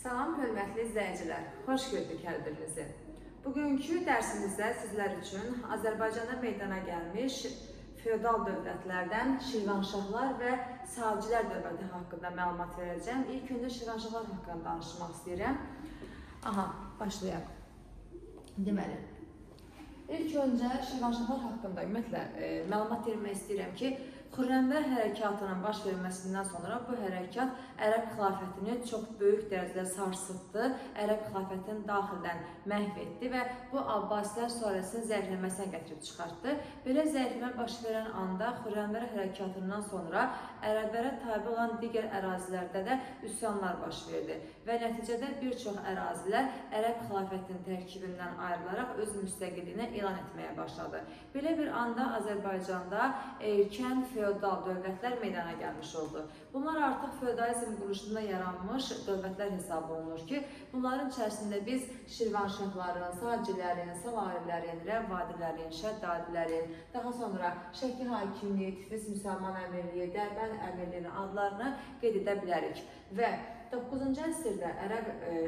Salam hörmətli izləyicilər, xoş gördük hər birinizi. Bugünkü dərsimizdə sizlər üçün Azərbaycanda meydana gəlmiş feodal dövlətlərdən Şirvanşahlar və Sacilər dövləti haqqında məlumat verəcəm. İlk öncə Şirvanşahlar haqqında danışmaq istəyirəm. Başlayaq. Deməli, ilk öncə Şirvanşahlar haqqında ümumiyyətlə məlumat vermək istəyirəm ki, Xürrəmlər hərəkatının baş verməsindən sonra bu hərəkat Ərəb xilafətini çox böyük dərəcədə sarsıtdı, Ərəb xilafətini daxildən məhv etdi və bu Abbasilər sülaləsinin zəifləməsinə gətirib çıxartdı. Belə zəifləmə baş verən anda Xürrəmlər hərəkatından sonra ərəblərə tabe olan digər ərazilərdə də üsyanlar baş verdi və nəticədə bir çox ərazilər Ərəb xilafətinin tərkibindən ayrılaraq öz müstəqilliyini elan etməyə başladı. Belə bir anda Azərbaycanda erkən feodal dövlətlər meydana gəlmiş oldu. Bunlar artıq feodalizm quruluşunda yaranmış dövlətlər hesab olunur ki, bunların içərisində biz Şirvanşahların, Sacilərin, Salarilərin, Rəvvadilərin, Şəddadilərin, daha sonra Şəki hakimliyi, Tiflis Müsəlman Əmirliyi, Dərbənd Əmirliyinin adlarını qeyd edə bilərik. Və 9-cu əsrdə Ərəb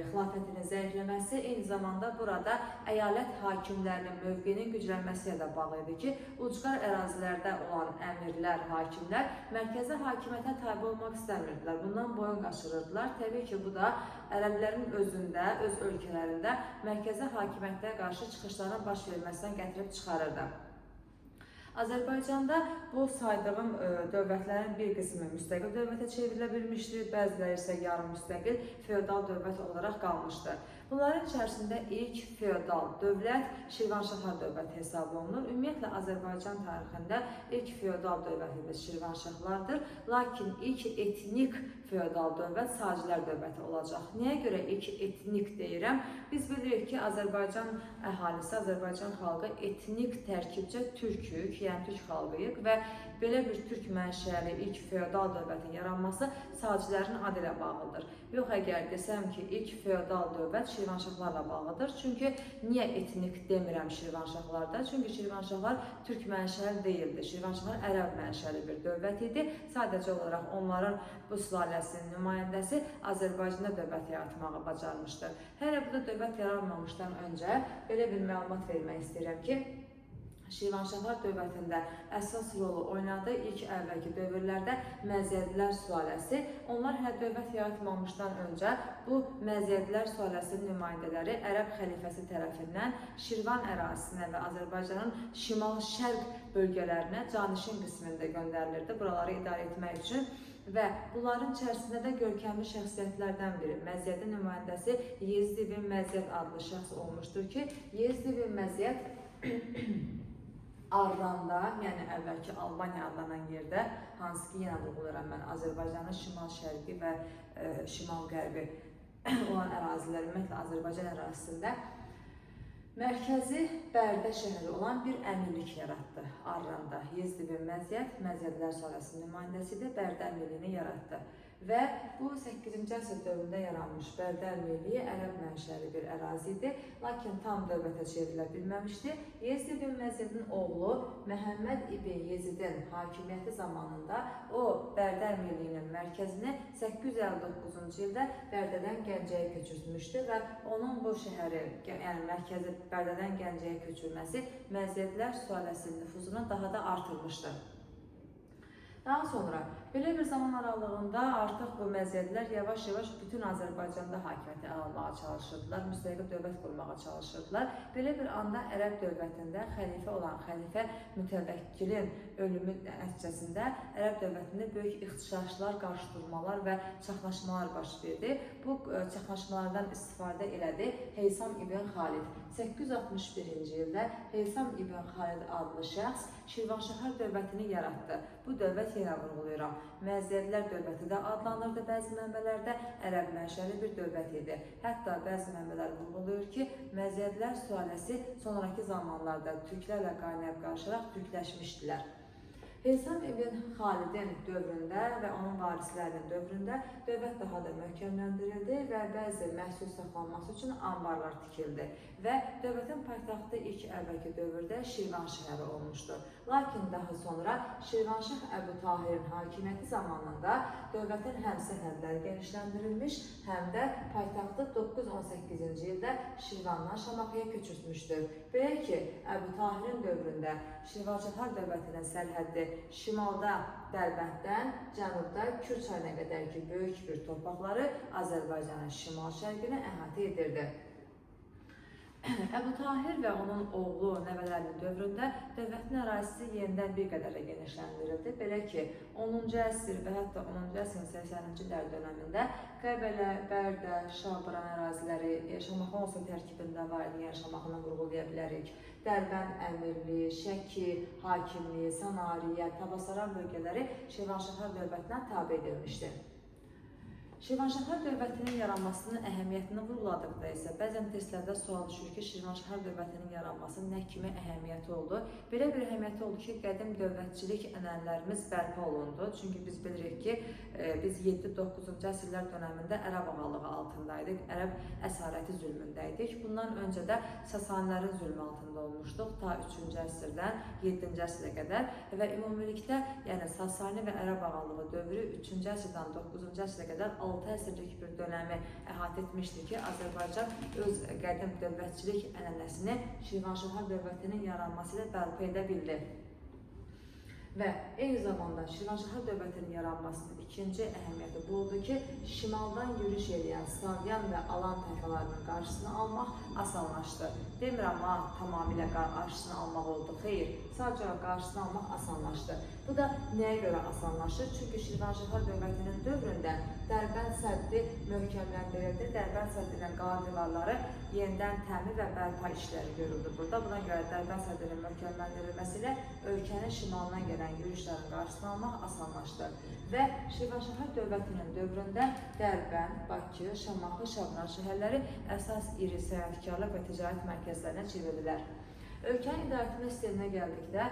xilafətinin zəifləməsi eyni zamanda burada əyalət hakimlərinin mövqeyinin güclənməsi ilə bağlı idi ki, ucqar ərazilərdə olan əmirlər, hakimlər mərkəzi hakimiyyətə tabe olmaq istəmirdilər. Bundan boyun qaçırırdılar. Təbii ki, bu da ərəblərin özündə, öz ölkələrində mərkəzi hakimiyyətə qarşı çıxışların baş verməsindən gətirib çıxarırdı. Azərbaycanda bu saydığım dövlətlərin bir qismi müstəqil dövlətə çevrilə bilmişdir, bəziləri isə yarım müstəqil feodal dövlət olaraq qalmışdır. Bunların içərisində ilk feodal dövlət Şirvanşahlar dövləti hesab olunur. Ümumiyyətlə Azərbaycan tarixində ilk feodal dövlətimiz Şirvanşahlardır, lakin ilk etnik feodal dövlət Sacilər dövləti olacaq. Nəyə görə ilk etnik deyirəm? Biz bilirik ki, Azərbaycan əhalisi, Azərbaycan xalqı etnik tərkibcə türkük, yəni türk xalqıyıq və belə bir türk mənşəli ilk feodal dövlətin yaranması Sacilərin adı ilə bağlıdır. Yox, əgər desəm ki, ilk feodal dövlət Şirvanşahlarla bağlıdır. Çünki niyə etnik demirəm Şirvanşahlarda? Çünki Şirvanşahlar türk mənşəli deyildi. Şirvanşahlar ərəb mənşəli bir dövlət idi. Sadəcə olaraq onların bu sülaləsinin nümayəndəsi Azərbaycanda dövlət yaratmağı bacarmışdır. Hələ burada dövlət yaranmamışdan öncə belə bir məlumat vermək istəyirəm ki, Şirvanşahlar dövlətində əsas rolu oynadığı ilk əvvəlki dövrlərdə Məziədilər sülaləsi. Onlar hələ dövlət yaratmamışdan öncə bu Məziədilər sülaləsinin nümayəndələri Ərəb xəlifəsi tərəfindən Şirvan ərazisinə və Azərbaycanın şimal-şərq bölgələrinə canişin qismində göndərilirdi, buraları idarə etmək üçün. Və bunların içərisində də görkəmli şəxsiyyətlərdən biri, Məziədin nümayəndəsi Yezdi bin Məziəd adlı şəxs olmuşdur ki, Yezdi bin Məziəd Arranda, yəni əvvəlki Albaniya adlanan yerdə, hansı ki, yenə vurğuluram mən, Azərbaycanın şimal-şərqi və şimal-qərbi olan ərazilər, ümumiyyətlə Azərbaycan ərazisində mərkəzi Bərdə şəhəri olan bir əmirlik yaratdı. Arranda Yezdi bin Məziəd, Məziədlər sülaləsinin nümayəndəsidir, Bərdə əmirliyini yaratdı. Və bu 8-ci əsr dövründə yaranmış Bərdə əmirliyi ərəb mənşəli bir ərazi idi, lakin tam dövlətə çevrilə bilməmişdi. Yezdi bin Məziədin oğlu Məhəmməd ibn Yezidin hakimiyyəti zamanında o Bərdə əmirliyinin mərkəzini 859-cu ildə Bərdədən Gəncəyə köçürtmüşdü və onun bu şəhəri, yəni mərkəzi Bərdədən Gəncəyə köçürməsi Məziədlər sülaləsinin nüfuzunu daha da artırmışdı. Daha sonra belə bir zaman aralığında artıq bu Məziədlər yavaş-yavaş bütün Azərbaycanda hakimiyyəti almağa çalışırdılar, müstəqil dövlət qurmağa çalışırdılar. Belə bir anda Ərəb dövlətində xəlifə olan xəlifə mütəvəkkilin ölümü nəticəsində Ərəb dövlətində böyük ixtişaşlar, qarşıdurmalar və çaxnaşmalar baş verdi. Bu çaxnaşmalardan istifadə elədi Heysam ibn Xalid. 861-ci ildə Heysam ibn Xalid adlı şəxs Şirvanşahlar dövlətini yaratdı. Bu dövlət yenə vurğuluyuram. Məziədlər dövləti də adlanırdı bəzi mənbələrdə, ərəb mənşəli bir dövlət idi. Hətta bəzi mənbələr vurğuluyur ki, Məziədlər sülaləsi sonraki zamanlarda türklərlə qaynayıb qarışaraq türkləşmişdilər. Heysam ibn Xalidin dövründə və onun varislərinin dövründə dövlət daha da möhkəmləndirildi və bəzi məhsul saxlanması üçün anbarlar tikildi və dövlətin paytaxtı ilk əvvəlki dövrdə Şirvan şəhəri olmuşdu. Lakin daha sonra Şirvanşah Əbu Tahirin hakimiyyəti zamanında dövlətin həm sərhədləri genişləndirilmiş, həm də paytaxtı 918-ci ildə Şirvandan Şamaxıya köçürtmüşdür. Belə ki, Əbu Tahirin dövründə Şirvanşahlar dövlətinin sərhəddi şimalda Dərbənddən, cənubda Kür çayına qədər ki, böyük bir torpaqları Azərbaycanın şimal-şərqini əhatə edirdi. Əbu Tahir və onun oğlu, nəvələrinin dövründə dövlətin ərazisi yenidən bir qədər də genişləndirildi. Belə ki, 10-cu əsr və hətta 10-cu əsrin 80-ci illər dönəmində Qəbələ, Bərdə, Şaburan əraziləri, Şamaxı olsa tərkibində var idi, yəni Şamaxını vurğulaya bilərik. Dərbənd Əmirliyi, Şəki, Hakimliyi, Sanariyə, Tabasaran bölgələri Şirvanşahlar dövlətinə tabe edilmişdi. Şirvanşahlar dövlətinin yaranmasının əhəmiyyətini vurğuladıqda isə bəzən testlərdə sual düşür ki, Şirvanşahlar dövlətinin yaranması nə kimi əhəmiyyəti oldu? Belə bir əhəmiyyəti oldu ki, qədim dövlətçilik ənənələrimiz bərpa olundu. Çünki biz bilirik ki, biz 7-9-cu əsrlər dönəmində ərəb ağalığı altındaydıq, ərəb əsarəti zülmündəydik. Bundan öncə də Sasanilərin zülmü altında olmuşduq, ta 3-cü əsrdən 7-ci əsrə qədər və ümumilikdə, yəni Sasani və ərəb ağalığı dövrü 3-cü əsrdən 9-cu əsrə qədər 6 əsrlik bir dönəmi əhatə etmişdir ki, Azərbaycan öz qədim dövlətçilik ənənəsini Şirvanşahlar dövlətinin yaranması ilə bərpa edə bildi. Və eyni zamanda Şirvanşahlar dövlətinin yaranmasının ikinci əhəmiyyəti bu oldu ki, şimaldan yürüş edən Slavyan və Alan tayfalarının qarşısını almaq asanlaşdı. Demirəm, tamamilə qarşısını almaq oldu. Xeyr, sadəcə qarşısını almaq asanlaşdı. Bu da nəyə görə asanlaşır? Çünki Şirvanşahlar dövlətinin dövründə Dərbənd səddi möhkəmləndirildi. Dərbənd səddinin qala divarları yenidən təmir və bərpa işləri görüldü burada. Buna görə Dərbənd səddinin möhkəmləndirilməsi ilə ölkənin şimalından gələn yürüşlərin qarşısını almaq asanlaşdı. Və Şirvanşahlar dövlətinin dövründə Dərbənd, Bakı, Şamaxı, Şabran şəhərləri əsas iri sənətkarlıq və ticarət mərkəzlərinə çevrildilər. Ölkənin idarəetmə sisteminə gəldikdə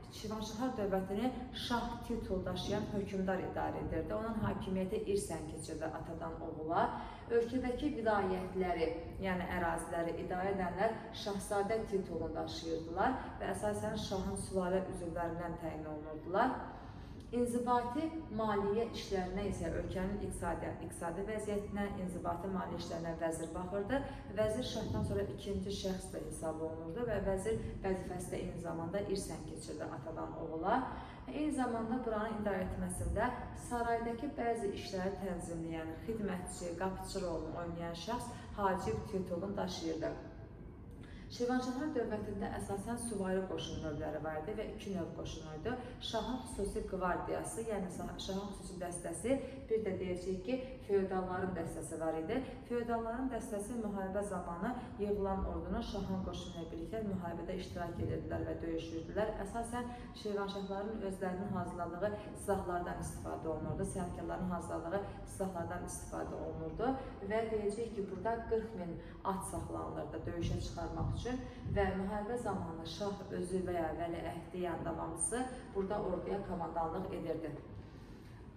Şirvanşahlar dövlətini şah titul daşıyan hökmdar idarə edirdi. Onun hakimiyyəti irsən keçirdi atadan oğula. Ölkədəki vilayətləri, yəni əraziləri idarə edənlər şahzadə titulunu daşıyırdılar və əsasən şahın sülalə üzvlərindən təyin olunurdular. İnzibati maliyyə işlərinə isə ölkənin iqtisadi vəziyyətinə, inzibati maliyyə işlərinə vəzir baxırdı. Vəzir şahdan sonra ikinci şəxs də hesab olunurdu və vəzir vəzifəsi də eyni zamanda irsən keçirdi atadan oğula. Eyni zamanda buranın idarə etməsində saraydakı bəzi işləri tənzimləyən xidmətçi, qapıçı rolunu oynayan şəxs hacib titulunu daşıyırdı. Şirvanşahlar dövlətində əsasən süvari qoşun növləri var idi və iki növ qoşun idi. Şahın xüsusi qvardiyası, yəni şahın xüsusi dəstəsi, bir də deyəcək ki, feodalların dəstəsi var idi. Feodalların dəstəsi müharibə zamanı yığılan ordunun şahın qoşunu ilə birlikdə müharibədə iştirak edirdilər və döyüşürdülər. Əsasən Şirvanşahların özlərinin hazırladığı silahlardan istifadə olunurdu, sənətkarların hazırladığı silahlardan istifadə olunurdu və deyəcək ki, burada 40.000 at saxlanılırdı döyüşə çıxarmaq üçün və müharibə zamanı şah özü və ya vəliəhdi davamçısı burada orduya komandanlıq edirdi.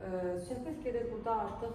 Söhbət gedir burada artıq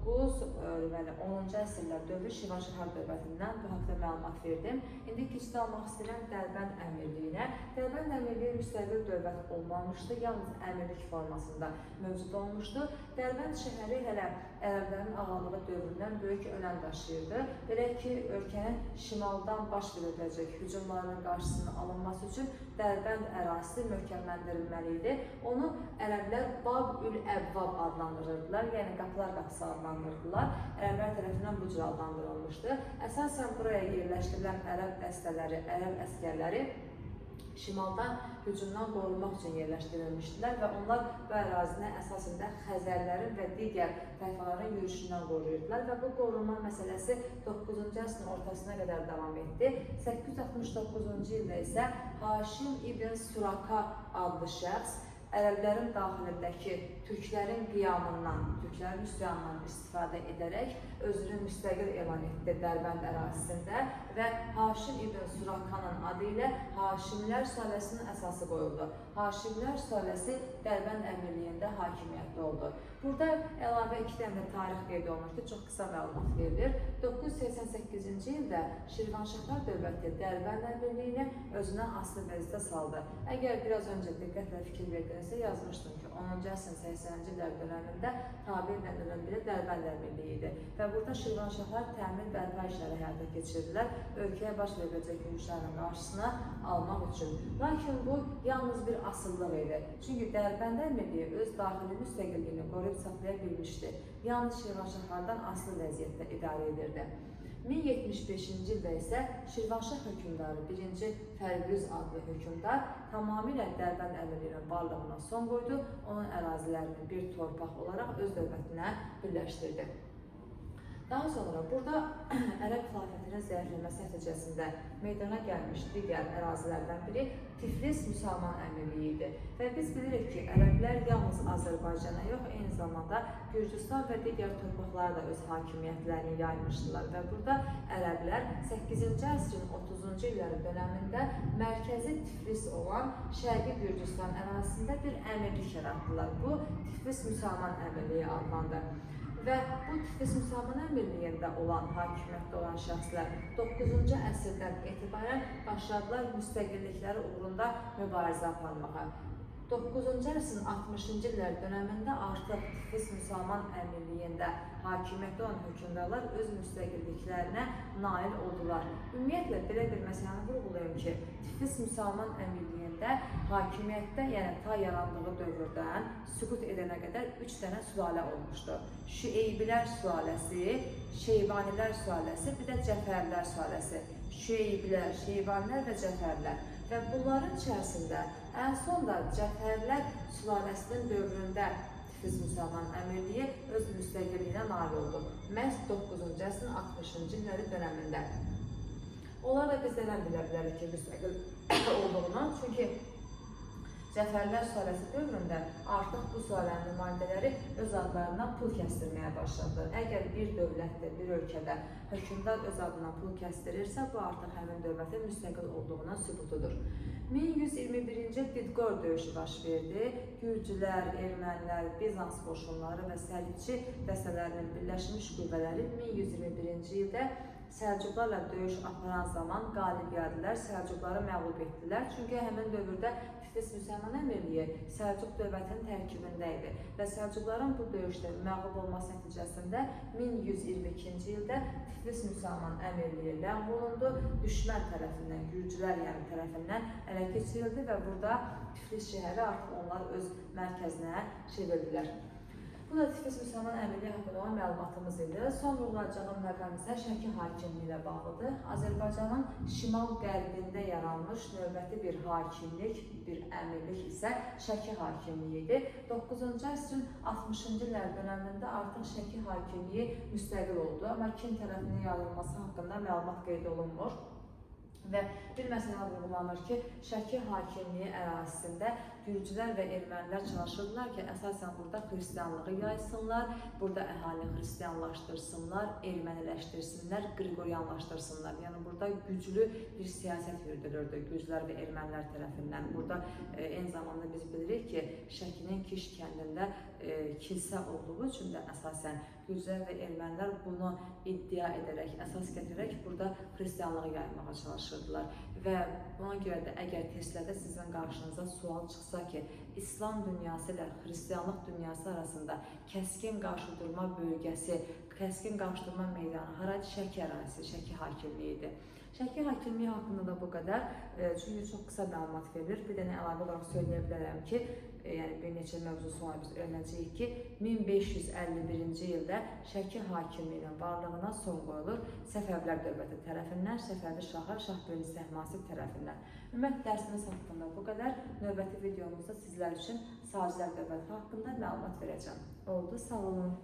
9-10-cu əsrlər dövrü Şirvanşahlar dövlətindən bu haqda məlumat verdim. İndi keçid almaq istəyirəm Dərbənd Əmirliyinə. Dərbənd Əmirliyi müstəqil dövlət olmamışdı, yalnız əmirlik formasında mövcud olmuşdu. Dərbənd şəhəri hələ ərəblərin ağalığı dövründən böyük önəm daşıyırdı. Belə ki, ölkənin şimaldan baş veriləcək hücumların qarşısının alınması üçün Dərbənd ərazisi möhkəmləndirilməli idi. Onu ərəblər Bab-ül-Əvvab adlandırırdılar, yəni qapılar qapısı adlandırdılar. Ərəblər tərəfindən bu cür adlandırılmışdı. Əsasən buraya yerləşdirilən ərəb dəstələri, ərəb əskərləri şimaldan hücumdan qorunmaq üçün yerləşdirilmişdilər və onlar bu ərazinə əsasında Xəzərlərin və digər tayfaların yürüşündən qoruyurdular və bu qorunma məsələsi 9-cu əsrin ortasına qədər davam etdi. 869-cu ildə isə Haşim ibn Suraka adlı şəxs ərəblərin daxilindəki türklərin qiyamından, türklərin üsyanından istifadə edərək özünü müstəqil elan etdi Dərbənd ərazisində və Haşim ibn Surakanın adı ilə Haşimlər sülaləsinin əsası qoyuldu. Haşimlər sülaləsi Dərbənd əmirliyində hakimiyyətdə oldu. Burada əlavə 2 dənə tarix qeyd olunur ki, çox qısa məlumat verilir. 988-ci ildə Şirvanşahlar dövləti Dərbənd əmirliyini özünə asılı vəziyyətə saldı. Əgər biraz öncə diqqətlə fikir verdinizsə, yazmışdım ki, 10-cu əsrin 80-ci illər dönəmində tabe edilən biri Dərbənd əmirliyi idi və burada Şirvanşahlar təmin bərpa işləri həyata keçirdilər, ölkəyə baş veriləcək yürüşlərin qarşısına almaq üçün. Lakin bu yalnız bir asıllıq idi. Çünki Dərbənd əmirliyi öz daxili müstəqilliyini qoruyub saxlaya bilmişdi. Yalnız Şirvanşahlardan asılı vəziyyətdə idarə edirdi. 1075-ci ildə isə Şirvanşah hökmdarı 1-ci Fərqüz adlı hökmdar tamamilə Dərbənd əmirliyinin varlığına son qoydu, onun ərazilərini bir torpaq olaraq öz dövlətinə birləşdirdi. Daha sonra burada Ərəb xilafətinin zəifləməsi nəticəsində meydana gəlmiş digər ərazilərdən biri Tiflis Müsəlman Əmirliyi idi. Və biz bilirik ki, Ərəblər yalnız Azərbaycana yox, eyni zamanda Gürcüstan və digər torpaqlara da öz hakimiyyətlərini yaymışdılar. Və burada Ərəblər 8-ci əsrin 30-cu illəri dönəmində mərkəzi Tiflis olan Şərqi Gürcüstan ərazisində bir əmirlik yaratdılar. Bu Tiflis Müsəlman Əmirliyi adlandı. Və bu Tiflis Müsəlman Əmirliyində olan, hakimiyyətdə olan şəxslər 9-cu əsrdən etibarən başladılar müstəqillikləri uğrunda mübarizə aparmağa. 9-cu əsrin 60-cı illər dönəmində artıq Tiflis Müsəlman Əmirliyində hakimiyyətdə olan hökmdarlar öz müstəqilliklərinə nail oldular. Ümumiyyətlə, belə bir məsələni vurğulayım ki, Tiflis Müsəlman Əmirliyində hakimiyyətdə, yəni ta yarandığı dövrdən süqut edənə qədər 3 dənə sülalə olmuşdu. Şüeybilər sülaləsi, Şeybanilər sülaləsi, bir də Cəfərlər sülaləsi. Şüeybilər, Şeybanilər və Cəfərlər. Və bunların içərisində ən son da Cəfərlər sülaləsinin dövründə Tiflis Müsəlman Əmirliyi öz müstəqilliyinə nail oldu. Məhz 9-cu əsrin 60-cı illəri dönəmində. Onlar da biz nədən bilə bilərik ki, müstəqil olduğunu, çünki Cəfərlər sülaləsi dövründə artıq bu sülalənin nümayəndələri öz adlarından pul kəsdirməyə başladı. Əgər bir dövlətdə, bir ölkədə hökmdar öz adından pul kəsdirirsə, bu artıq həmin dövlətin müstəqil olduğuna sübutudur. 1121-ci il Bidqor döyüşü baş verdi. Gürcülər, ermənilər, Bizans qoşunları və Səlibçi dəstələrinin birləşmiş qüvvələri 1121-ci ildə Səlcuqlarla döyüş aparan zaman qalib gəldilər, Səlcuqları məğlub etdilər. Çünki həmin dövrdə Tiflis Müsəlman Əmirliyi Səlcuq dövlətinin tərkibində idi və Səlcuqların bu döyüşdə məğlub olması nəticəsində 1122-ci ildə Tiflis Müsəlman Əmirliyi ləğv olundu, düşmən tərəfindən, Gürcülər yəni tərəfindən ələ keçirildi və burada Tiflis şəhəri artıq onlar öz mərkəzinə çevirdilər. Bu da Tiflis Müsəlman Əmirliyi haqqında olan məlumatımız idi. Son vurulacağım məqam isə Şəki hakimliyi ilə bağlıdır. Azərbaycanın şimal-qərbində yaranmış növbəti bir hakimlik, bir əmirlik isə Şəki hakimliyi idi. 9-cu əsrin 60-cı illər dönəmində artıq Şəki hakimliyi müstəqil oldu, amma kim tərəfindən yaradılması haqqında məlumat qeyd olunmur. Və bir məsələ vurgulanır ki, Şəki hakimliyi ərazisində Gürcülər və ermənilər çalışırdılar ki, əsasən burada xristianlığı yaysınlar, burada əhalini xristianlaşdırsınlar, erməniləşdirsinlər, qriqoryanlaşdırsınlar. Yəni burada güclü bir siyasət yürüdülürdü Gürcülər və ermənilər tərəfindən. Burada eyni zamanda biz bilirik ki, Şəkinin Kiş kəndində kilsə olduğu üçün də əsasən Gürcülər və ermənilər bunu iddia edərək, əsas gətirərək burada xristianlığı yaymağa çalışırdılar. Və buna görə də əgər testlərdə sizin qarşınıza sual çıxsa ki, İslam dünyası ilə xristianlıq dünyası arasında kəskin qarşıdurma bölgəsi, kəskin qarşıdurma meydanı haraydı? Şəki ərazisi, Şəki hakimliyi idi. Şəki hakimliyi haqqında da bu qədər, çünki çox qısa məlumat verilir. Bir dənə əlavə olaraq söyləyə bilərəm ki, yəni bir neçə mövzu sonra biz öyrənəcəyik ki, 1551-ci ildə Şəki hakimliyinin varlığına son qoyulur Səfəvilər dövləti tərəfindən, Səfəvi şahı Şah Bəyli Səhmasib tərəfindən. Ümumiyyətlə dərsimiz haqqında bu qədər. Növbəti videomuzda sizlər üçün Sacilər dövləti haqqında məlumat verəcəm. Oldu, sağ olun.